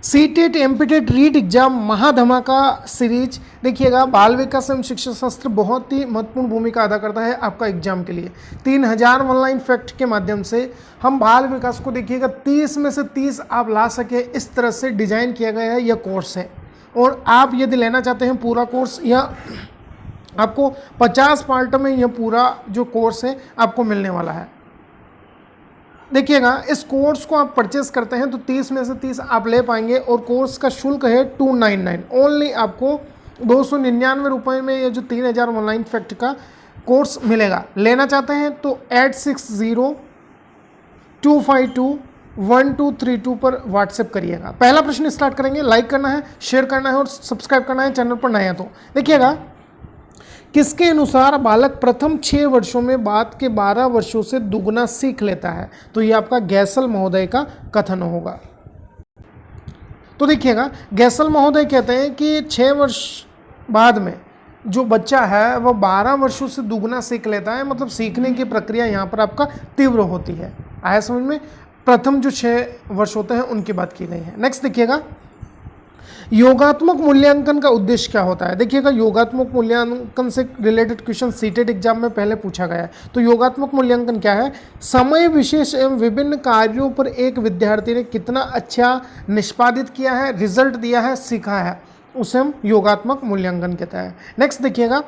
CTET MPTET REET exam महाधमाका series देखिएगा। बाल विकास एवं शिक्षा शास्त्र बहुत ही महत्वपूर्ण भूमिका अदा करता है आपका एग्जाम के लिए। 3000 ऑनलाइन फैक्ट के माध्यम से हम बाल विकास को देखिएगा 30 में से 30 आप ला सके, इस तरह से डिजाइन किया गया है यह कोर्स है। और आप यदि लेना चाहते हैं पूरा कोर्स, या आपको 50 पार्ट में यह पूरा जो कोर्स है आपको मिलने वाला है। देखिएगा, इस कोर्स को आप परचेस करते हैं तो 30 में से 30 आप ले पाएंगे और कोर्स का शुल्क है 299। ओनली आपको 299 रुपये में ये जो 3000 ऑनलाइन फैक्ट का कोर्स मिलेगा। लेना चाहते हैं तो 8602521232 पर व्हाट्सएप करिएगा। पहला प्रश्न स्टार्ट करेंगे। लाइक करना है, शेयर करना है और सब्सक्राइब करना है चैनल पर नए हैं तो। देखिएगा, किसके अनुसार बालक प्रथम 6 वर्षों में बाद के 12 वर्षों से दुगना सीख लेता है? तो ये आपका गैसल महोदय का कथन होगा। तो देखिएगा, गैसल महोदय कहते हैं कि 6 वर्ष बाद में जो बच्चा है वह 12 वर्षों से दुगना सीख लेता है, मतलब सीखने की प्रक्रिया यहाँ पर आपका तीव्र होती है। आया समझ में? प्रथम जो 6 वर्ष होते हैं उनकी बात की गई है। नेक्स्ट देखिएगा, योगात्मक मूल्यांकन का उद्देश्य क्या होता है? देखिएगा, योगात्मक मूल्यांकन से रिलेटेड क्वेश्चन सीटेट एग्जाम में पहले पूछा गया है। तो योगात्मक मूल्यांकन क्या है? समय विशेष एवं विभिन्न कार्यों पर एक विद्यार्थी ने कितना अच्छा निष्पादित किया है, रिजल्ट दिया है, सीखा है, उसे हम योगात्मक मूल्यांकन कहते हैं। नेक्स्ट देखिएगा,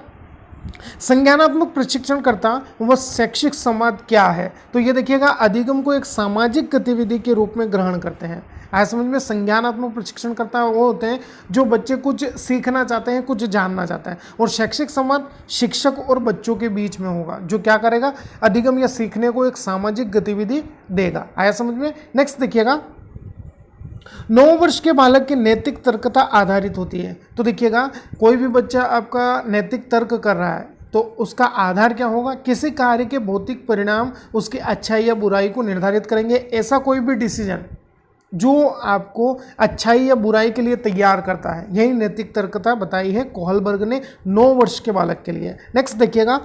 संज्ञानात्मक प्रशिक्षणकर्ता व शैक्षिक संवाद क्या है? तो ये देखिएगा, अधिगम को एक सामाजिक गतिविधि के रूप में ग्रहण करते हैं। आया समझ में? संज्ञानात्मक प्रशिक्षणकर्ता वो होते हैं जो बच्चे कुछ सीखना चाहते हैं, कुछ जानना चाहते हैं। और शैक्षिक संवाद शिक्षक और बच्चों के बीच में होगा, जो क्या करेगा? अधिगम या सीखने को एक सामाजिक गतिविधि देगा। आया समझ में? नेक्स्ट देखिएगा, 9 वर्ष के बालक की नैतिक तर्कता आधारित होती है। तो देखिएगा, कोई भी बच्चा आपका नैतिक तर्क कर रहा है तो उसका आधार क्या होगा? किसी कार्य के भौतिक परिणाम उसकी अच्छाई या बुराई को निर्धारित करेंगे। ऐसा कोई भी डिसीजन जो आपको अच्छाई या बुराई के लिए तैयार करता है, यही नैतिक तर्कता बताई है कोहलबर्ग ने 9 वर्ष के बालक के लिए। नेक्स्ट देखिएगा,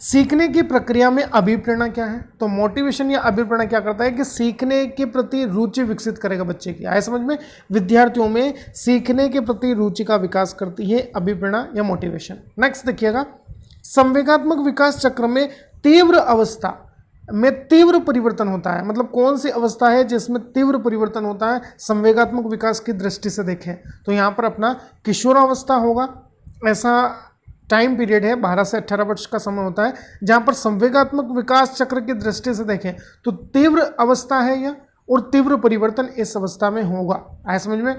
सीखने की प्रक्रिया में अभिप्रेरणा क्या है? तो मोटिवेशन या अभिप्रेरणा क्या करता है कि सीखने के प्रति रुचि विकसित करेगा बच्चे की। आए समझ में? विद्यार्थियों में सीखने के प्रति रुचि का विकास करती है अभिप्रेरणा या मोटिवेशन। नेक्स्ट देखिएगा, संवेगात्मक विकास चक्र में तीव्र अवस्था में तीव्र परिवर्तन होता है। मतलब कौन सी अवस्था है जिसमें तीव्र परिवर्तन होता है संवेगात्मक विकास की दृष्टि से देखें तो यहाँ पर अपना किशोरावस्था होगा। ऐसा टाइम पीरियड है, 12 से 18 वर्ष का समय होता है, जहाँ पर संवेगात्मक विकास चक्र की दृष्टि से देखें तो तीव्र अवस्था है यह, और तीव्र परिवर्तन इस अवस्था में होगा। आया समझ में?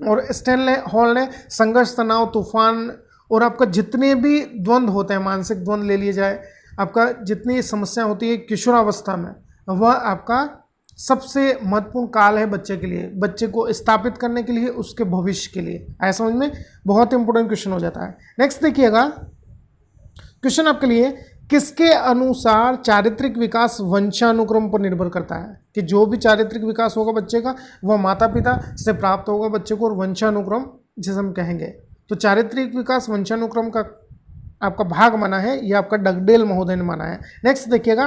और स्टैनले हॉल ने संघर्ष, तनाव, तूफान और आपका जितने भी द्वंद्व होते हैं, मानसिक द्वंद्व ले लिए जाए, आपका जितनी समस्या होती है किशोरावस्था में, वह आपका सबसे महत्वपूर्ण काल है बच्चे के लिए, बच्चे को स्थापित करने के लिए, उसके भविष्य के लिए। ऐसा समझ में? बहुत इंपॉर्टेंट क्वेश्चन हो जाता है। नेक्स्ट देखिएगा, क्वेश्चन आपके लिए, किसके अनुसार चारित्रिक विकास वंशानुक्रम पर निर्भर करता है? कि जो भी चारित्रिक विकास होगा बच्चे का वह माता पिता से प्राप्त होगा बच्चे को, और वंशानुक्रम जिसे हम कहेंगे। तो चारित्रिक विकास वंशानुक्रम का आपका भाग माना है, यह आपका डगडेल महोदय ने माना है। नेक्स्ट देखिएगा,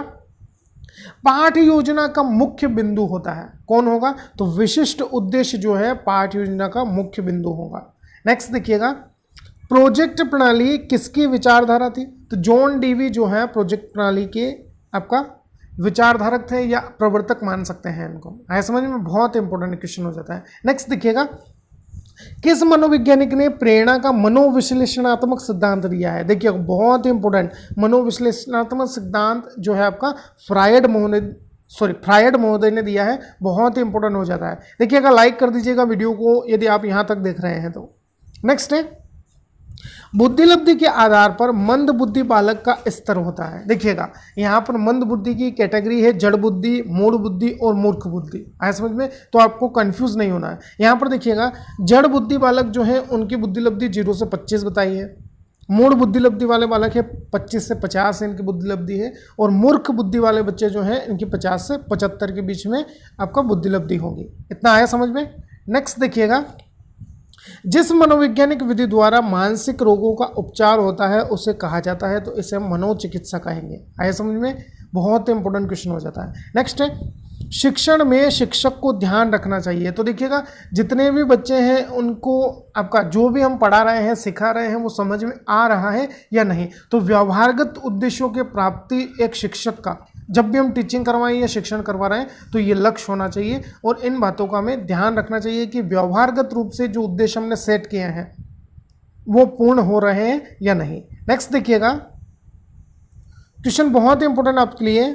पाठ योजना का मुख्य बिंदु होता है, कौन होगा? तो विशिष्ट उद्देश्य जो है पाठ योजना का मुख्य बिंदु होगा। नेक्स्ट देखिएगा, प्रोजेक्ट प्रणाली किसकी विचारधारा थी? तो जॉन डीवी जो है प्रोजेक्ट प्रणाली के आपका विचारधारक थे या प्रवर्तक मान सकते हैं इनको। आया समझ में? बहुत इंपॉर्टेंट क्वेश्चन हो जाता है। नेक्स्ट देखिएगा, किस मनोवैज्ञानिक ने प्रेरणा का मनोविश्लेषणात्मक सिद्धांत दिया है? देखिए, बहुत इंपॉर्टेंट मनोविश्लेषणात्मक सिद्धांत जो है आपका फ्रायड महोदय ने दिया है। बहुत इंपॉर्टेंट हो जाता है। देखिएगा, लाइक कर दीजिएगा वीडियो को यदि आप यहाँ तक देख रहे हैं तो। नेक्स्ट है, बुद्धिलब्धि के आधार पर मंद बुद्धि बालक का स्तर होता है। देखिएगा, यहाँ पर मंद बुद्धि की कैटेगरी है जड़ बुद्धि, मूढ़ बुद्धि और मूर्ख बुद्धि। आया समझ में? तो आपको कंफ्यूज नहीं होना है। यहाँ पर देखिएगा, जड़ बुद्धि बालक जो है उनकी बुद्धिलब्धि 0 से 25 बताई है। मूढ़ बुद्धिलब्धि वाले बालक है 25 से 50 इनकी बुद्धिलब्धि है, और मूर्ख बुद्धि वाले बच्चे जो हैं इनकी 50 से 75 के बीच में आपका बुद्धिलब्धि होगी। इतना आया समझ में? नेक्स्ट देखिएगा, जिस मनोवैज्ञानिक विधि द्वारा मानसिक रोगों का उपचार होता है उसे कहा जाता है, तो इसे हम मनोचिकित्सा कहेंगे। आया समझ में? बहुत इंपॉर्टेंट क्वेश्चन हो जाता है। नेक्स्ट है, शिक्षण में शिक्षक को ध्यान रखना चाहिए। तो देखिएगा जितने भी बच्चे हैं उनको आपका जो भी हम पढ़ा रहे हैं सिखा रहे हैं वो समझ में आ रहा है या नहीं। तो व्यवहारगत उद्देश्यों के प्राप्ति एक शिक्षक का, जब भी हम टीचिंग करवाएं या शिक्षण करवा रहे हैं तो ये लक्ष्य होना चाहिए और इन बातों का हमें ध्यान रखना चाहिए कि व्यवहारगत रूप से जो उद्देश्य हमने सेट किए हैं वो पूर्ण हो रहे हैं या नहीं। नेक्स्ट देखिएगा, क्वेश्चन बहुत ही इंपॉर्टेंट आपके लिए।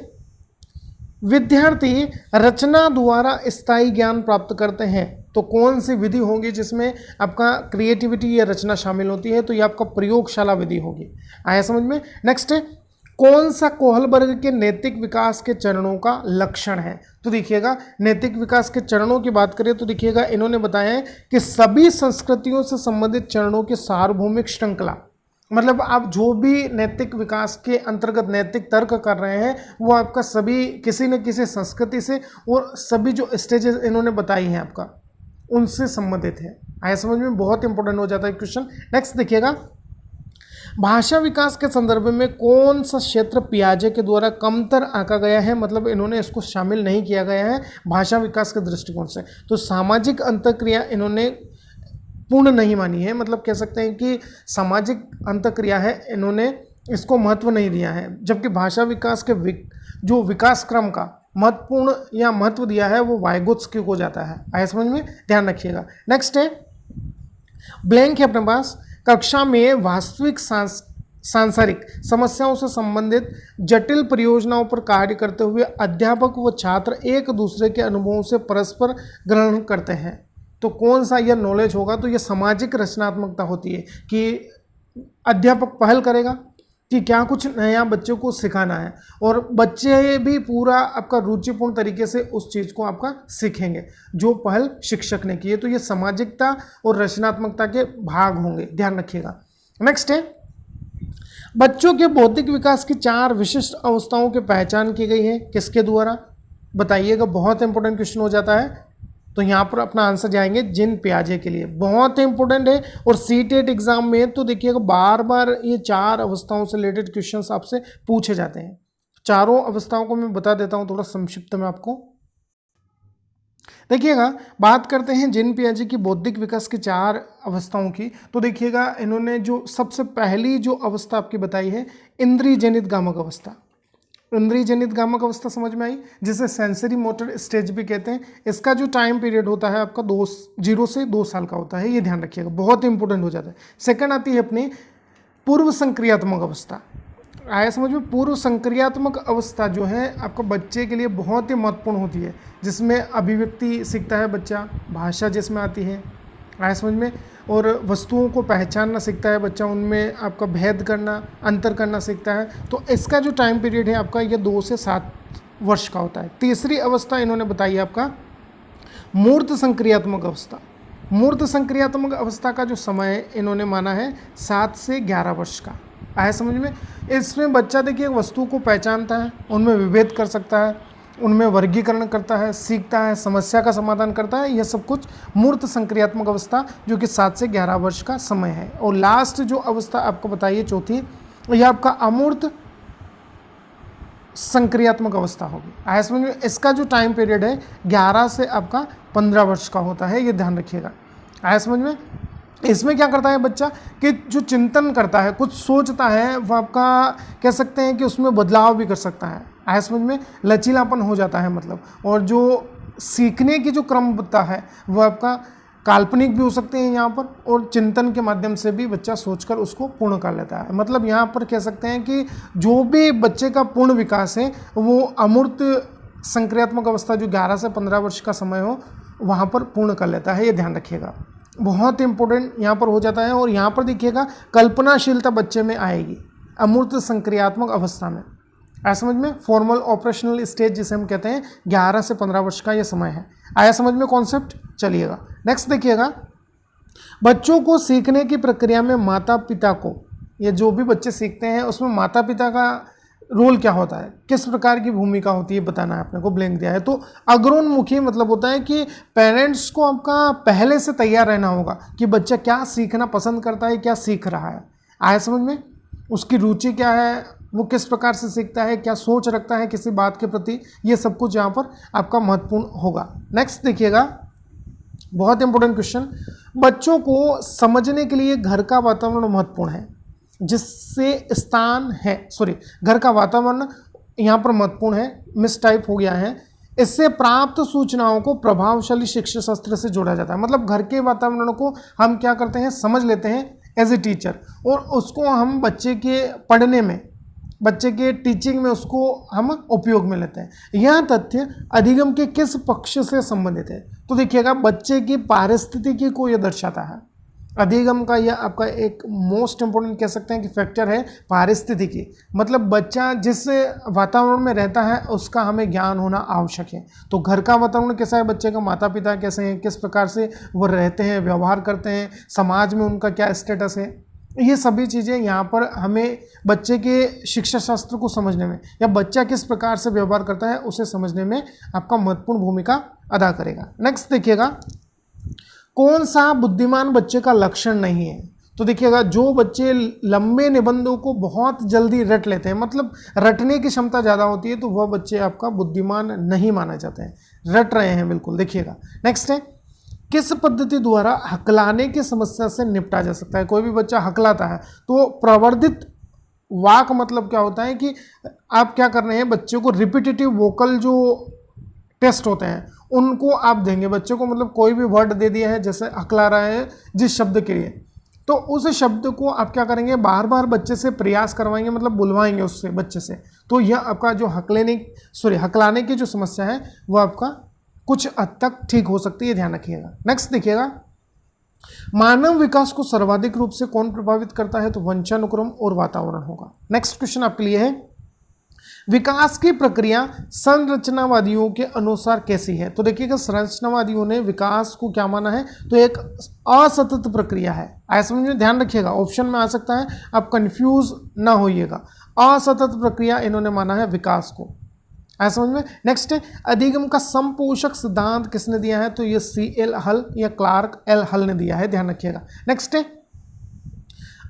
विद्यार्थी रचना द्वारा स्थायी ज्ञान प्राप्त करते हैं, तो कौन सी विधि होगी जिसमें आपका क्रिएटिविटी या रचना शामिल होती है? तो ये आपका प्रयोगशाला विधि होगी। आया समझ में? नेक्स्ट है, कौन सा कोहलबर्ग के नैतिक विकास के चरणों का लक्षण है? तो देखिएगा नैतिक विकास के चरणों की बात करें तो देखिएगा इन्होंने बताया है कि सभी संस्कृतियों से संबंधित चरणों की सार्वभौमिक श्रृंखला, मतलब आप जो भी नैतिक विकास के अंतर्गत नैतिक तर्क कर रहे हैं वो आपका सभी किसी न किसी संस्कृति से और सभी जो स्टेजेस इन्होंने बताई हैं आपका उनसे संबंधित है। आया समझ में? बहुत इंपॉर्टेंट हो जाता है क्वेश्चन। नेक्स्ट देखिएगा, भाषा विकास के संदर्भ में कौन सा क्षेत्र पियाजे के द्वारा कमतर आंका गया है, मतलब इन्होंने इसको शामिल नहीं किया गया है भाषा विकास के दृष्टिकोण से? तो सामाजिक अंतःक्रिया इन्होंने पूर्ण नहीं मानी है, मतलब कह सकते हैं कि सामाजिक अंतःक्रिया है इन्होंने इसको महत्व नहीं दिया है, जबकि भाषा विकास के जो विकास क्रम का महत्वपूर्ण या महत्व दिया है वो वाइगोत्स्की को जाता है। आया समझ में? ध्यान रखिएगा। नेक्स्ट है, ब्लैंक है अपने पास, कक्षा में वास्तविक सांसारिक समस्याओं से संबंधित जटिल परियोजनाओं पर कार्य करते हुए अध्यापक व छात्र एक दूसरे के अनुभवों से परस्पर ग्रहण करते हैं। तो कौन सा यह नॉलेज होगा? तो यह सामाजिक रचनात्मकता होती है कि अध्यापक पहल करेगा कि क्या कुछ नया बच्चों को सिखाना है और बच्चे भी पूरा आपका रुचिपूर्ण तरीके से उस चीज़ को आपका सीखेंगे जो पहल शिक्षक ने की है। तो ये सामाजिकता और रचनात्मकता के भाग होंगे, ध्यान रखिएगा। नेक्स्ट है, बच्चों के बौद्धिक विकास की 4 विशिष्ट अवस्थाओं की पहचान की गई है, किसके द्वारा? बताइएगा, बहुत इंपॉर्टेंट क्वेश्चन हो जाता है। तो यहाँ पर अपना आंसर जाएंगे जिन पियाजे के लिए, बहुत इंपॉर्टेंट है। और सीटेट एग्जाम में तो देखिएगा बार बार ये 4 अवस्थाओं से रिलेटेड क्वेश्चंस आपसे पूछे जाते हैं। चारों अवस्थाओं को मैं बता देता हूँ थोड़ा संक्षिप्त में आपको। देखिएगा बात करते हैं जिन पियाजे की बौद्धिक विकास की 4 अवस्थाओं की, तो देखिएगा इन्होंने जो सबसे पहली जो अवस्था आपकी बताई है इंद्रिय जनित गामक अवस्था। इंद्रिय जनित गामक अवस्था समझ में आई, जिसे सेंसरी मोटर स्टेज भी कहते हैं। इसका जो टाइम पीरियड होता है आपका 0 से 2 साल का होता है, ये ध्यान रखिएगा, बहुत इंपॉर्टेंट हो जाता है। सेकंड आती है अपनी पूर्व संक्रियात्मक अवस्था। आया समझ में? पूर्व संक्रियात्मक अवस्था जो है आपका बच्चे के लिए बहुत ही महत्वपूर्ण होती है, जिसमें अभिव्यक्ति सीखता है बच्चा, भाषा जिसमें आती है, आया समझ में, और वस्तुओं को पहचानना सीखता है बच्चा, उनमें आपका भेद करना, अंतर करना सीखता है। तो इसका जो टाइम पीरियड है आपका ये 2 से 7 वर्ष का होता है। तीसरी अवस्था इन्होंने बताई आपका मूर्त संक्रियात्मक अवस्था। मूर्त संक्रियात्मक अवस्था का जो समय इन्होंने माना है 7 से 11 वर्ष का। आया समझ में? इसमें बच्चा देखिए वस्तु को पहचानता है, उनमें विभेद कर सकता है, उनमें वर्गीकरण करता है, सीखता है, समस्या का समाधान करता है, यह सब कुछ मूर्त संक्रियात्मक अवस्था जो कि 7 से 11 वर्ष का समय है। और लास्ट जो अवस्था आपको बताइए चौथी, यह आपका अमूर्त संक्रियात्मक अवस्था होगी। आया समझ में? इसका जो टाइम पीरियड है 11 से आपका 15 वर्ष का होता है, ये ध्यान रखिएगा। आया समझ में? इसमें क्या करता है बच्चा कि जो चिंतन करता है, कुछ सोचता है, वो आपका कह सकते हैं कि उसमें बदलाव भी कर सकता है। आया समझ में? लचीलापन हो जाता है मतलब। और जो सीखने की जो क्रमबद्धता है वो आपका काल्पनिक भी हो सकते हैं यहाँ पर, और चिंतन के माध्यम से भी बच्चा सोचकर उसको पूर्ण कर लेता है। मतलब यहाँ पर कह सकते हैं कि जो भी बच्चे का पूर्ण विकास है वो अमूर्त संक्रियात्मक अवस्था जो 11 से 15 वर्ष का समय हो वहाँ पर पूर्ण कर लेता है, ये ध्यान रखिएगा, बहुत इंपॉर्टेंट यहाँ पर हो जाता है। और यहाँ पर देखिएगा कल्पनाशीलता बच्चे में आएगी अमूर्त संक्रियात्मक अवस्था में। आया समझ में? फॉर्मल ऑपरेशनल स्टेज जिसे हम कहते हैं 11 से 15 वर्ष का ये समय है। आया समझ में कॉन्सेप्ट? चलिएगा नेक्स्ट देखिएगा, बच्चों को सीखने की प्रक्रिया में माता पिता को, ये जो भी बच्चे सीखते हैं उसमें माता पिता का रोल क्या होता है, किस प्रकार की भूमिका होती है, बताना है अपने को, ब्लैंक दिया है। तो अग्रोन्मुखी मतलब होता है कि पेरेंट्स को आपका पहले से तैयार रहना होगा कि बच्चा क्या सीखना पसंद करता है, क्या सीख रहा है। आया समझ में? उसकी रुचि क्या है, वो किस प्रकार से सीखता है, क्या सोच रखता है किसी बात के प्रति, ये सब कुछ यहाँ पर आपका महत्वपूर्ण होगा। नेक्स्ट देखिएगा, बहुत इंपॉर्टेंट क्वेश्चन, बच्चों को समझने के लिए घर का वातावरण महत्वपूर्ण है, जिससे स्थान है, सॉरी, घर का वातावरण यहाँ पर महत्वपूर्ण है, मिस टाइप हो गया है। इससे प्राप्त सूचनाओं को प्रभावशाली शिक्षा शास्त्र से जोड़ा जाता है। मतलब घर के वातावरण को हम क्या करते हैं, समझ लेते हैं एज ए टीचर, और उसको हम बच्चे के पढ़ने में, बच्चे के टीचिंग में उसको हम उपयोग में लेते हैं। यह तथ्य अधिगम के किस पक्ष से संबंधित है? तो देखिएगा, बच्चे की पारिस्थितिकी को यह दर्शाता है। अधिगम का यह आपका एक मोस्ट इंपोर्टेंट कह सकते हैं कि फैक्टर है पारिस्थितिकी, मतलब बच्चा जिस वातावरण में रहता है उसका हमें ज्ञान होना आवश्यक है। तो घर का वातावरण कैसा है, बच्चे का माता पिता कैसे हैं, किस प्रकार से वो रहते हैं, व्यवहार करते हैं, समाज में उनका क्या स्टेटस है, ये सभी चीज़ें यहाँ पर हमें बच्चे के शिक्षा शास्त्र को समझने में, या बच्चा किस प्रकार से व्यवहार करता है उसे समझने में आपका महत्वपूर्ण भूमिका अदा करेगा। नेक्स्ट देखिएगा, कौन सा बुद्धिमान बच्चे का लक्षण नहीं है? तो देखिएगा, जो बच्चे लंबे निबंधों को बहुत जल्दी रट लेते हैं, मतलब रटने की क्षमता ज़्यादा होती है, तो वह बच्चे आपका बुद्धिमान नहीं माने जाते हैं, रट रहे हैं बिल्कुल। देखिएगा, नेक्स्ट है, किस पद्धति द्वारा हकलाने की समस्या से निपटा जा सकता है? कोई भी बच्चा हकलाता है तो प्रवर्धित वाक मतलब क्या होता है कि आप क्या कर रहे हैं, बच्चे को रिपीटेटिव वोकल जो टेस्ट होते हैं उनको आप देंगे बच्चे को, मतलब कोई भी वर्ड दे दिया है, जैसे हकला रहा है जिस शब्द के लिए, तो उस शब्द को आप क्या करेंगे, बार बार बच्चे से प्रयास करवाएंगे, मतलब बुलवाएंगे उससे, बच्चे से। तो यह आपका जो हकलाने की जो समस्या है वो आपका कुछ हद तक ठीक हो सकती है, ध्यान रखिएगा। नेक्स्ट देखिएगा, मानव विकास को सर्वाधिक रूप से कौन प्रभावित करता है? तो वंशानुक्रम और वातावरण होगा। नेक्स्ट क्वेश्चन आपके लिए है, विकास की प्रक्रिया संरचनावादियों के अनुसार कैसी है? तो देखिएगा, संरचनावादियों ने विकास को क्या माना है, तो एक असतत प्रक्रिया है। ऐसा समझ में, ध्यान रखिएगा, ऑप्शन में आ सकता है, आप कंफ्यूज ना होइएगा। असतत प्रक्रिया इन्होंने माना है विकास को, ऐसा समझ में। नेक्स्ट है, अधिगम का समपोषक सिद्धांत किसने दिया है? तो ये CL हल या क्लार्क L हल ने दिया है, ध्यान रखिएगा। नेक्स्ट है,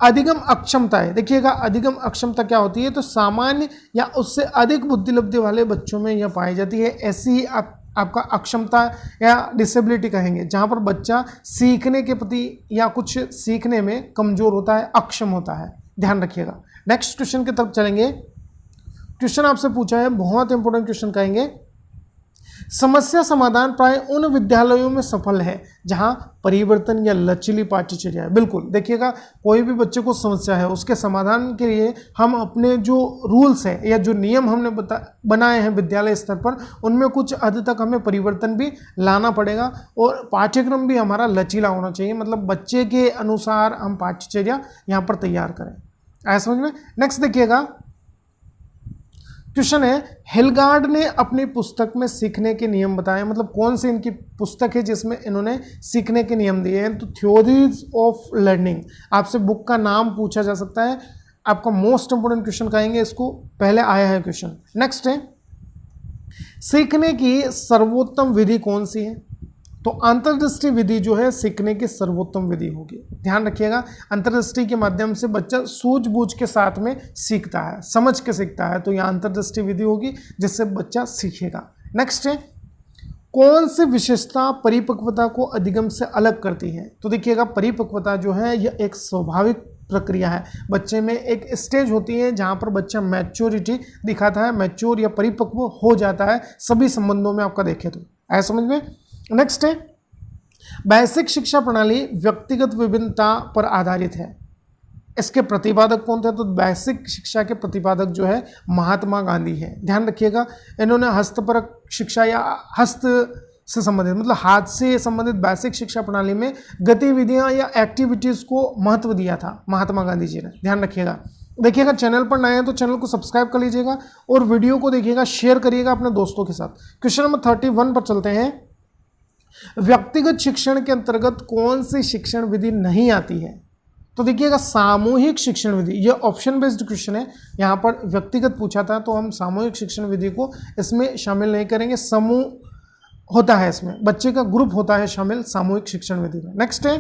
अधिगम अक्षमता है। देखिएगा, अधिगम अक्षमता क्या होती है? तो सामान्य या उससे अधिक बुद्धिलब्धि वाले बच्चों में यह पाई जाती है। ऐसी ही आपका अक्षमता या डिसेबिलिटी कहेंगे, जहाँ पर बच्चा सीखने के प्रति या कुछ सीखने में कमजोर होता है, अक्षम होता है, ध्यान रखिएगा। नेक्स्ट क्वेश्चन की तरफ चलेंगे। क्वेश्चन आपसे पूछा है, बहुत इंपॉर्टेंट क्वेश्चन कहेंगे, समस्या समाधान प्राय उन विद्यालयों में सफल है जहां परिवर्तन या लचीली पाठ्यचर्या है। बिल्कुल, देखिएगा, कोई भी बच्चे को समस्या है, उसके समाधान के लिए हम अपने जो रूल्स है या जो नियम हमने बनाए हैं विद्यालय स्तर पर, उनमें कुछ हद तक हमें परिवर्तन भी लाना पड़ेगा, और पाठ्यक्रम भी हमारा लचीला होना चाहिए, मतलब बच्चे के अनुसार हम पाठ्यचर्या यहाँ पर तैयार करें, ऐसा समझ में। नेक्स्ट देखिएगा, क्वेश्चन है, हिलगार्ड ने अपनी पुस्तक में सीखने के नियम बताए, मतलब कौन सी इनकी पुस्तक है जिसमें इन्होंने सीखने के नियम दिए हैं? तो थ्योरीज ऑफ लर्निंग। आपसे बुक का नाम पूछा जा सकता है, आपका मोस्ट इंपोर्टेंट क्वेश्चन कहेंगे, इसको पहले आया है क्वेश्चन। नेक्स्ट है, सीखने की सर्वोत्तम विधि कौन सी है? तो अंतर्दृष्टि विधि जो है सीखने की सर्वोत्तम विधि होगी, ध्यान रखिएगा। अंतर्दृष्टि के माध्यम से बच्चा सूझबूझ के साथ में सीखता है, समझ के सीखता है, तो यह अंतर्दृष्टि विधि होगी जिससे बच्चा सीखेगा। नेक्स्ट है, कौन सी विशेषता परिपक्वता को अधिगम से अलग करती है? तो देखिएगा, परिपक्वता जो है यह एक स्वाभाविक प्रक्रिया है, बच्चे में एक स्टेज होती है जहाँ पर बच्चा मैच्योरिटी दिखाता है, मैच्योर या परिपक्व हो जाता है सभी संबंधों में, आपका देखें तो, ऐसा समझ में। नेक्स्ट है, बेसिक शिक्षा प्रणाली व्यक्तिगत विभिन्नता पर आधारित है, इसके प्रतिपादक कौन थे? तो बेसिक शिक्षा के प्रतिपादक जो है महात्मा गांधी है, ध्यान रखिएगा। इन्होंने हस्तपरक शिक्षा या हस्त से संबंधित, मतलब हाथ से संबंधित बेसिक शिक्षा प्रणाली में गतिविधियां या एक्टिविटीज को महत्व दिया था महात्मा गांधी जी ने, ध्यान रखिएगा। देखिएगा, चैनल पर नए हैं तो चैनल को सब्सक्राइब कर लीजिएगा और वीडियो को देखिएगा, शेयर करिएगा अपने दोस्तों के साथ। क्वेश्चन नंबर 31 पर चलते हैं, व्यक्तिगत शिक्षण के अंतर्गत कौन सी शिक्षण विधि नहीं आती है? तो देखिएगा, सामूहिक शिक्षण विधि, यह ऑप्शन बेस्ड क्वेश्चन है, यहाँ पर व्यक्तिगत पूछा था तो हम सामूहिक शिक्षण विधि को इसमें शामिल नहीं करेंगे, समूह होता है इसमें, बच्चे का ग्रुप होता है शामिल सामूहिक शिक्षण विधि में। नेक्स्ट है,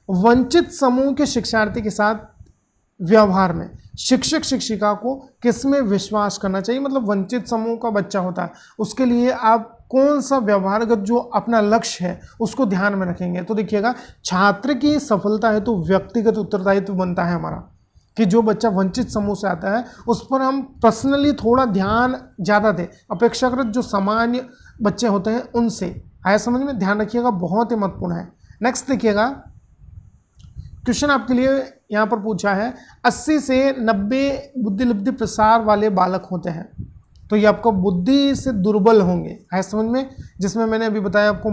वंचित समूह के शिक्षार्थी के साथ व्यवहार में शिक्षक शिक्षिका को किस में विश्वास करना चाहिए, मतलब वंचित समूह का बच्चा होता है उसके लिए आप कौन सा व्यवहारगत जो अपना लक्ष्य है उसको ध्यान में रखेंगे। तो देखिएगा, छात्र की सफलता है तो व्यक्तिगत उत्तरदायित्व बनता है हमारा कि जो बच्चा वंचित समूह से आता है उस पर हम पर्सनली थोड़ा ध्यान ज़्यादा दें, अपेक्षाकृत जो सामान्य बच्चे होते हैं उनसे। आया समझ में, ध्यान रखिएगा, बहुत ही महत्वपूर्ण है। नेक्स्ट देखिएगा, क्वेश्चन आपके लिए यहाँ पर पूछा है 80 से 90 बुद्धि प्रसार वाले बालक होते हैं, तो ये आपको बुद्धि से दुर्बल होंगे। है समझ में, जिसमें मैंने अभी बताया आपको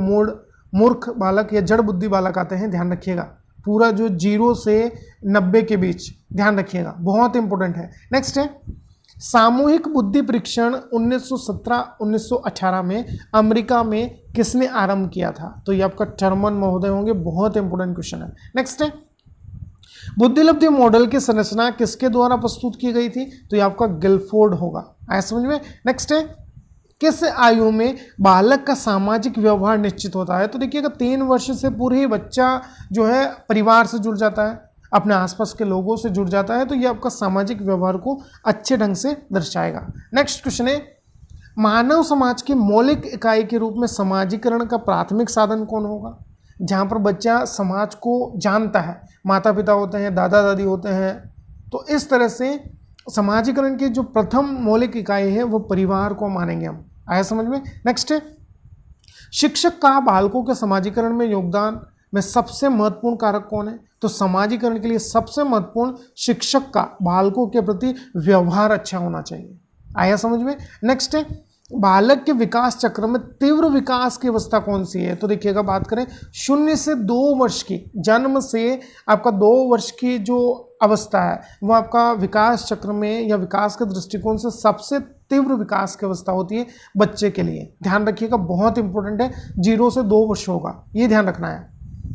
मूर्ख बालक या जड़ बुद्धि बालक आते हैं, ध्यान रखिएगा। पूरा जो 0 से 90 के बीच ध्यान रखिएगा, बहुत इंपॉर्टेंट है। नेक्स्ट है सामूहिक बुद्धि परीक्षण 1917-1918 में अमेरिका में किसने आरंभ किया था, तो ये आपका टर्मन महोदय होंगे, बहुत इंपॉर्टेंट क्वेश्चन है। नेक्स्ट है बुद्धिलब्धि मॉडल की संरचना किसके द्वारा प्रस्तुत की गई थी, तो ये आपका गिलफोर्ड होगा। आया समझ में। नेक्स्ट है किस आयु में बालक का सामाजिक व्यवहार निश्चित होता है, तो देखिएगा 3 वर्ष से पूरे ही बच्चा जो है परिवार से जुड़ जाता है, अपने आसपास के लोगों से जुड़ जाता है, तो ये आपका सामाजिक व्यवहार को अच्छे ढंग से दर्शाएगा। नेक्स्ट क्वेश्चन है मानव समाज की मौलिक इकाई के रूप में समाजीकरण का प्राथमिक साधन कौन होगा, जहाँ पर बच्चा समाज को जानता है, माता पिता होते हैं, दादा दादी होते हैं, तो इस तरह से समाजीकरण की जो प्रथम मौलिक इकाई है वो परिवार को मानेंगे हम। आया समझ में। नेक्स्ट है शिक्षक का बालकों के समाजीकरण में योगदान में सबसे महत्वपूर्ण कारक कौन है, तो समाजीकरण के लिए सबसे महत्वपूर्ण शिक्षक का बालकों के प्रति व्यवहार अच्छा होना चाहिए। आया समझ में। नेक्स्ट है बालक के विकास चक्र में तीव्र विकास की अवस्था कौन सी है, तो देखिएगा बात करें 0 से 2 वर्ष की, जन्म से आपका 2 वर्ष की जो अवस्था है वो आपका विकास चक्र में या विकास के दृष्टिकोण से सबसे तीव्र विकास की अवस्था होती है बच्चे के लिए। ध्यान रखिएगा, बहुत इंपॉर्टेंट है, 0 से 2 वर्ष होगा, ये ध्यान रखना है।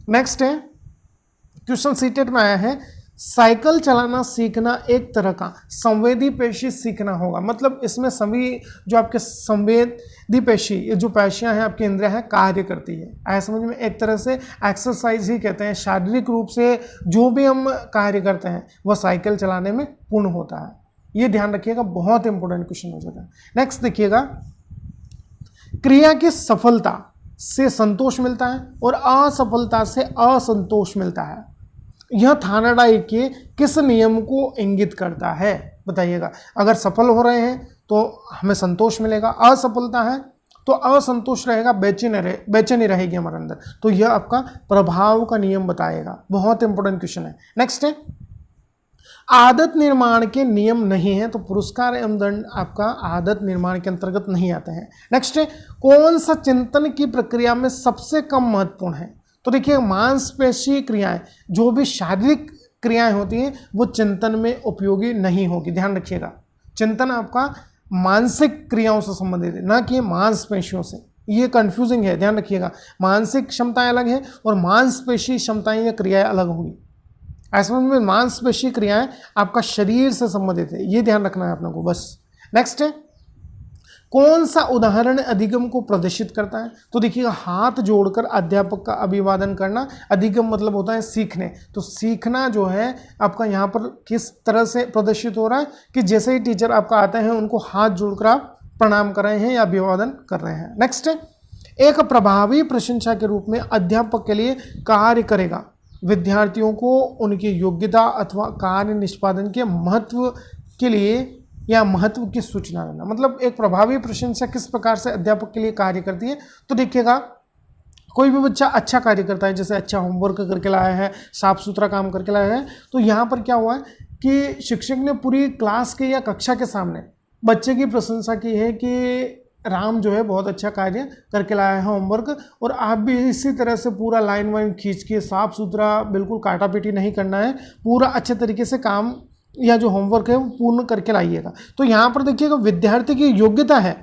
नेक्स्ट है क्वेश्चन सीटेट में आया है साइकिल चलाना सीखना एक तरह का संवेदी पेशी सीखना होगा, मतलब इसमें सभी जो आपके संवेदी पेशी, ये जो पेशियां हैं आपकी इंद्रियां हैं कार्य करती है। ऐसा समझ में, एक तरह से एक्सरसाइज ही कहते हैं, शारीरिक रूप से जो भी हम कार्य करते हैं वह साइकिल चलाने में पूर्ण होता है। ये ध्यान रखिएगा, बहुत इंपॉर्टेंट क्वेश्चन हो जाता है। नेक्स्ट देखिएगा क्रिया की सफलता से संतोष मिलता है और असफलता से असंतोष मिलता है, यह थानाडाई के किस नियम को इंगित करता है, बताइएगा। अगर सफल हो रहे हैं तो हमें संतोष मिलेगा, असफलता है तो असंतोष रहेगा, बेचैनी रहेगी हमारे अंदर, तो यह आपका प्रभाव का नियम बताएगा। बहुत इंपॉर्टेंट क्वेश्चन है। नेक्स्ट है आदत निर्माण के नियम नहीं है, तो पुरस्कार एवं दंड आपका आदत निर्माण के अंतर्गत नहीं आते हैं। नेक्स्ट है कौन सा चिंतन की प्रक्रिया में सबसे कम महत्वपूर्ण है, तो देखिए मांसपेशी क्रियाएं, जो भी शारीरिक क्रियाएं होती हैं वो चिंतन में उपयोगी नहीं होगी। ध्यान रखिएगा, चिंतन आपका मानसिक क्रियाओं से संबंधित है, ना कि मांसपेशियों से। ये कंफ्यूजिंग है, ध्यान रखिएगा। मानसिक क्षमताएं अलग है और मांसपेशी क्षमताएं या क्रियाएं अलग होगी। ऐसे में मांसपेशी क्रियाएं आपका शरीर से संबंधित है, ये ध्यान रखना है अपने को बस। नेक्स्ट है कौन सा उदाहरण अधिगम को प्रदर्शित करता है, तो देखिएगा हाथ जोड़कर अध्यापक का अभिवादन करना। अधिगम मतलब होता है सीखने, तो सीखना जो है आपका यहाँ पर किस तरह से प्रदर्शित हो रहा है कि जैसे ही टीचर आपका आते हैं उनको हाथ जोड़कर आप प्रणाम कर रहे हैं या अभिवादन कर रहे हैं। नेक्स्ट है एक प्रभावी प्रशंसा के रूप में अध्यापक के लिए कार्य करेगा, विद्यार्थियों को उनकी योग्यता अथवा कार्य निष्पादन के महत्व के लिए या महत्व की सूचना देना। मतलब एक प्रभावी प्रशंसा किस प्रकार से अध्यापक के लिए कार्य करती है, तो देखिएगा कोई भी बच्चा अच्छा कार्य करता है, जैसे अच्छा होमवर्क करके लाया है, साफ सुथरा काम करके लाया है, तो यहाँ पर क्या हुआ है कि शिक्षक ने पूरी क्लास के या कक्षा के सामने बच्चे की प्रशंसा की है कि राम जो है बहुत अच्छा कार्य करके लाया है होमवर्क, और आप भी इसी तरह से पूरा लाइन वाइन खींच के साफ सुथरा, बिल्कुल काटा पीटी नहीं करना है, पूरा अच्छे तरीके से काम या जो होमवर्क है वो पूर्ण करके लाइएगा। तो यहाँ पर देखिएगा विद्यार्थी की योग्यता है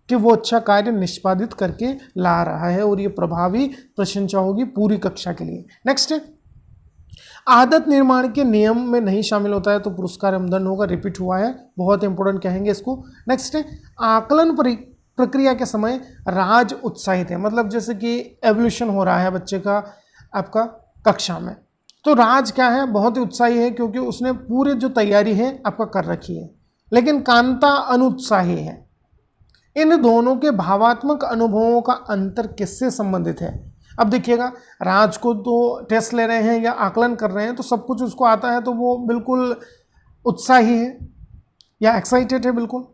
कि वो अच्छा कार्य निष्पादित करके ला रहा है, और ये प्रभावी प्रशंसा होगी पूरी कक्षा के लिए। नेक्स्ट है आदत निर्माण के नियम में नहीं शामिल होता है, तो पुरस्कार एवं दंड होगा, रिपीट हुआ है, बहुत इंपॉर्टेंट कहेंगे इसको। नेक्स्ट है आकलन प्रक्रिया के समय राज उत्साहित है, मतलब जैसे कि एवोल्यूशन हो रहा है बच्चे का आपका कक्षा में, तो राज क्या है, बहुत ही उत्साही है क्योंकि उसने पूरी जो तैयारी है आपका कर रखी है, लेकिन कांता अनुत्साही है। इन दोनों के भावात्मक अनुभवों का अंतर किससे संबंधित है? अब देखिएगा, राज को तो टेस्ट ले रहे हैं या आकलन कर रहे हैं तो सब कुछ उसको आता है, तो वो बिल्कुल उत्साही है या एक्साइटेड है बिल्कुल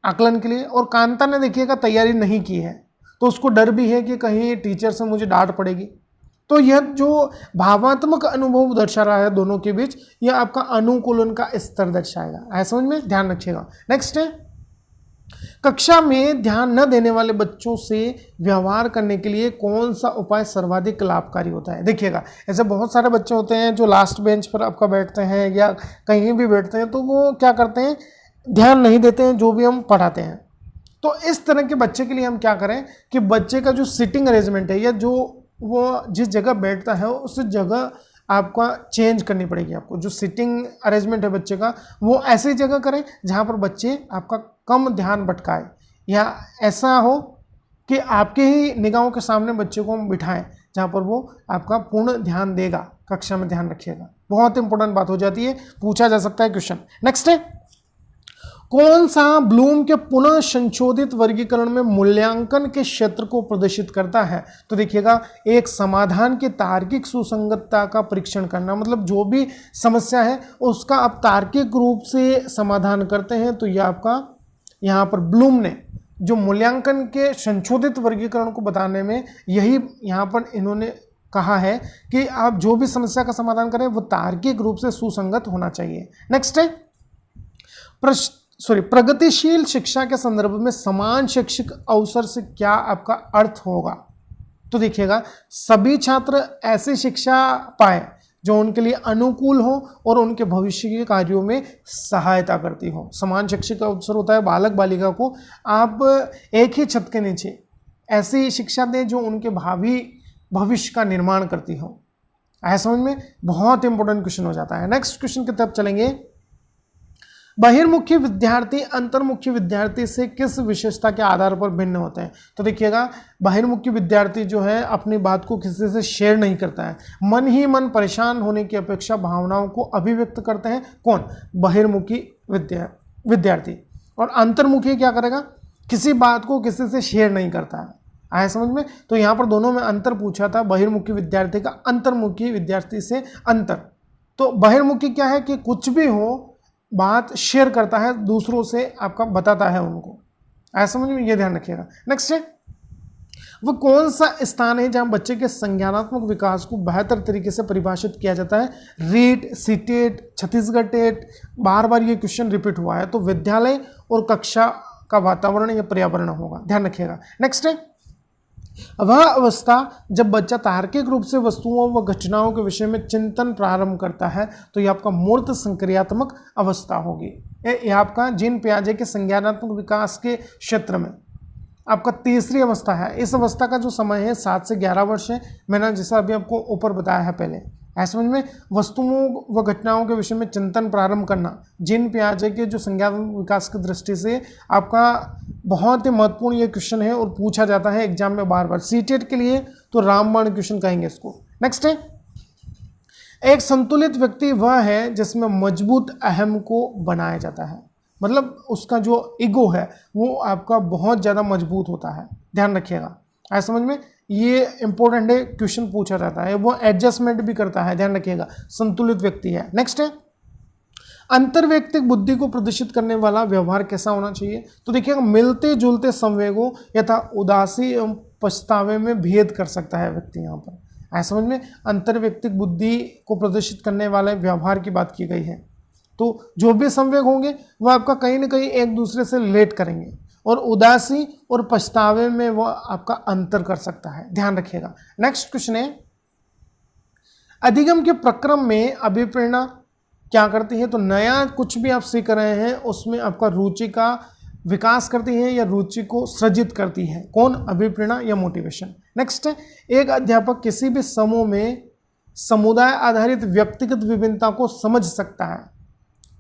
आकलन के लिए। और कांता ने देखिएगा तैयारी नहीं की है, तो उसको डर भी है कि कहीं टीचर से मुझे डांट पड़ेगी। तो यह जो भावात्मक अनुभव दर्शा रहा है दोनों के बीच, यह आपका अनुकूलन का स्तर दर्शाएगा। ऐसा समझ में, ध्यान रखिएगा। नेक्स्ट है, कक्षा में ध्यान न देने वाले बच्चों से व्यवहार करने के लिए कौन सा उपाय सर्वाधिक लाभकारी होता है? देखिएगा, ऐसे बहुत सारे बच्चे होते हैं जो लास्ट बेंच पर आपका बैठते हैं या कहीं भी बैठते हैं, तो वो क्या करते हैं, ध्यान नहीं देते हैं जो भी हम पढ़ाते हैं। तो इस तरह के बच्चे के लिए हम क्या करें कि बच्चे का जो सिटिंग अरेंजमेंट है या जो वो जिस जगह बैठता है उस जगह आपका चेंज करनी पड़ेगी। आपको जो सिटिंग अरेंजमेंट है बच्चे का, वो ऐसी जगह करें जहाँ पर बच्चे आपका कम ध्यान भटकाए, या ऐसा हो कि आपके ही निगाहों के सामने बच्चे को हम बिठाएं जहाँ पर वो आपका पूर्ण ध्यान देगा, कक्षा में ध्यान रखिएगा। बहुत इंपॉर्टेंट बात हो जाती है, पूछा जा सकता है क्वेश्चन। नेक्स्ट है, कौन सा ब्लूम के पुनः संशोधित वर्गीकरण में मूल्यांकन के क्षेत्र को प्रदर्शित करता है? तो देखिएगा, एक समाधान की तार्किक सुसंगतता का परीक्षण करना, मतलब जो भी समस्या है उसका आप तार्किक रूप से समाधान करते हैं, तो यह आपका यहाँ पर ब्लूम ने जो मूल्यांकन के संशोधित वर्गीकरण को बताने में यही यहाँ पर इन्होंने कहा है कि आप जो भी समस्या का समाधान करें वो तार्किक रूप से सुसंगत होना चाहिए। नेक्स्ट है, प्रगतिशील शिक्षा के संदर्भ में समान शैक्षिक अवसर से क्या आपका अर्थ होगा? तो देखिएगा, सभी छात्र ऐसी शिक्षा पाए जो उनके लिए अनुकूल हो और उनके भविष्य के कार्यों में सहायता करती हो। समान शैक्षिक अवसर होता है बालक बालिका को, आप एक ही छत के नीचे ऐसी शिक्षा दें जो उनके भावी भविष्य का निर्माण करती हो। ऐसा समझ में, बहुत इंपॉर्टेंट क्वेश्चन हो जाता है। नेक्स्ट क्वेश्चन की तरफ चलेंगे। बहिर्मुखी विद्यार्थी अंतर्मुखी विद्यार्थी से किस विशेषता के आधार पर भिन्न होते हैं? तो देखिएगा, बहिर्मुखी विद्यार्थी जो है अपनी बात को किसी से शेयर नहीं करता है, मन ही मन परेशान होने की अपेक्षा भावनाओं को अभिव्यक्त करते हैं। कौन? बहिर्मुखी विद्यार्थी। और अंतर्मुखी क्या करेगा? किसी बात को किसी से शेयर नहीं करता है। आया समझ में? तो यहाँ पर दोनों में अंतर पूछा था, बहिर्मुखी विद्यार्थी का अंतर्मुखी विद्यार्थी से अंतर। तो बहिर्मुखी क्या है कि कुछ भी हो बात शेयर करता है, दूसरों से आपका बताता है उनको। ऐसा समझ में, ये ध्यान रखिएगा। नेक्स्ट है, वो कौन सा स्थान है जहां बच्चे के संज्ञानात्मक विकास को बेहतर तरीके से परिभाषित किया जाता है? रीट, सीटेट, छत्तीसगढ़ टेट, बार बार ये क्वेश्चन रिपीट हुआ है, तो विद्यालय और कक्षा का वातावरण या पर्यावरण होगा, ध्यान रखिएगा। नेक्स्ट है, वह अवस्था जब बच्चा तार्किक रूप से वस्तुओं व घटनाओं के विषय में चिंतन प्रारंभ करता है, तो यह आपका मूर्त संक्रियात्मक अवस्था होगी। यह आपका जीन पियाजे के संज्ञानात्मक विकास के क्षेत्र में आपका तीसरी अवस्था है। इस अवस्था का जो समय है 7 से 11 वर्ष है। मैंने जैसा अभी आपको ऊपर बताया है पहले। ऐसे समझ में, वस्तुओं व घटनाओं के विषय में चिंतन प्रारंभ करना जीन पियाजे के जो संज्ञानात्मक विकास की दृष्टि से आपका बहुत ही महत्वपूर्ण ये क्वेश्चन है और पूछा जाता है एग्जाम में बार बार। सीटेट के लिए तो रामबाण क्वेश्चन कहेंगे इसको। नेक्स्ट है, एक संतुलित व्यक्ति वह है जिसमें मजबूत अहम को बनाया जाता है, मतलब उसका जो ईगो है वो आपका बहुत ज़्यादा मजबूत होता है, ध्यान रखिएगा। ऐसा समझ में, ये इंपॉर्टेंट है, क्वेश्चन पूछा जाता है। वो एडजस्टमेंट भी करता है, ध्यान रखिएगा, संतुलित व्यक्ति है। नेक्स्ट है, अंतर्वैयक्तिक बुद्धि को प्रदर्शित करने वाला व्यवहार कैसा होना चाहिए? तो देखिएगा, मिलते जुलते संवेगों यथा उदासी एवं पछतावे में भेद कर सकता है व्यक्ति। यहाँ पर ऐसा समझ में, अंतर्वैयक्तिक बुद्धि को प्रदर्शित करने वाले व्यवहार की बात की गई है। तो जो भी संवेग होंगे वह आपका कहीं ना कहीं एक दूसरे से रिलेट करेंगे, और उदासी और पछतावे में वह आपका अंतर कर सकता है, ध्यान रखिएगा। नेक्स्ट क्वेश्चन है, अधिगम के प्रक्रम में अभिप्रेरणा क्या करती है? तो नया कुछ भी आप सीख रहे हैं उसमें आपका रुचि का विकास करती है या रुचि को सृजित करती है। कौन? अभिप्रेरणा या मोटिवेशन। नेक्स्ट है, एक अध्यापक किसी भी समूह में समुदाय आधारित व्यक्तिगत विभिन्नता को समझ सकता है।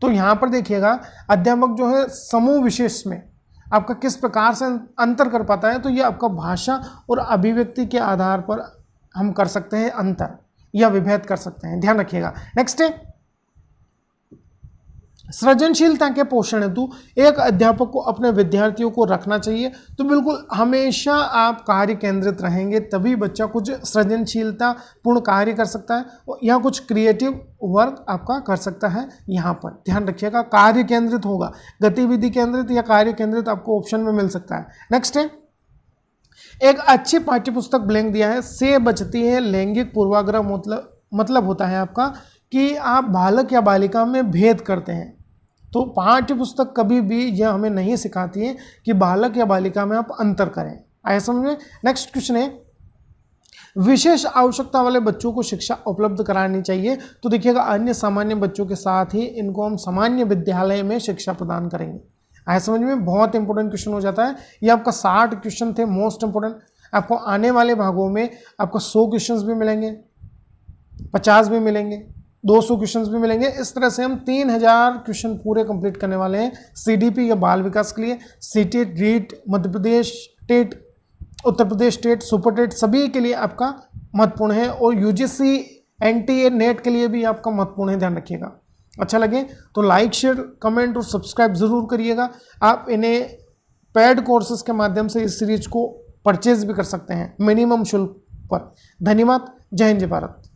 तो यहाँ पर देखिएगा, अध्यापक जो है समूह विशेष में आपका किस प्रकार से अंतर कर पाता है, तो ये आपका भाषा और अभिव्यक्ति के आधार पर हम कर सकते हैं अंतर। या विभेद कर सकते हैं, ध्यान रखिएगा। नेक्स्ट है सृजनशीलता के पोषण हेतु एक अध्यापक को अपने विद्यार्थियों को रखना चाहिए। तो बिल्कुल हमेशा आप कार्य केंद्रित रहेंगे तभी बच्चा कुछ सृजनशीलता पूर्ण कार्य कर सकता है या कुछ क्रिएटिव वर्क आपका कर सकता है। यहाँ पर ध्यान रखिएगा कार्य केंद्रित होगा, गतिविधि केंद्रित या कार्य केंद्रित आपको ऑप्शन में मिल सकता है। नेक्स्ट है एक अच्छी पाठ्यपुस्तक ब्लैंक दिया है, से बचती है लैंगिक पूर्वाग्रह। मतलब होता है आपका कि आप बालक या बालिका में भेद करते हैं। तो पाठ्य पुस्तक कभी भी यह हमें नहीं सिखाती है कि बालक या बालिका में आप अंतर करें। आया समझ में। नेक्स्ट क्वेश्चन है विशेष आवश्यकता वाले बच्चों को शिक्षा उपलब्ध करानी चाहिए। तो देखिएगा अन्य सामान्य बच्चों के साथ ही इनको हम सामान्य विद्यालय में शिक्षा प्रदान करेंगे। आया समझ में। बहुत इंपॉर्टेंट क्वेश्चन हो जाता है ये। आपका 60 क्वेश्चन थे मोस्ट इंपॉर्टेंट। आपको आने वाले भागों में आपको 100 क्वेश्चन भी मिलेंगे, 50 भी मिलेंगे, 200 क्वेश्चंस भी मिलेंगे। इस तरह से हम 3000 क्वेश्चन पूरे कंप्लीट करने वाले हैं सीडीपी या बाल विकास के लिए। CTET, REET, Madhya Pradesh TET, Uttar Pradesh TET, super TET सभी के लिए आपका महत्वपूर्ण है और यूजीसी एनटीए नेट के लिए भी आपका महत्वपूर्ण है, ध्यान रखिएगा। अच्छा लगे तो लाइक शेयर कमेंट और सब्सक्राइब जरूर करिएगा। आप इन्हें पेड कोर्सेज के माध्यम से इस सीरीज को परचेज भी कर सकते हैं मिनिमम शुल्क पर। धन्यवाद। जय हिंद, जय भारत।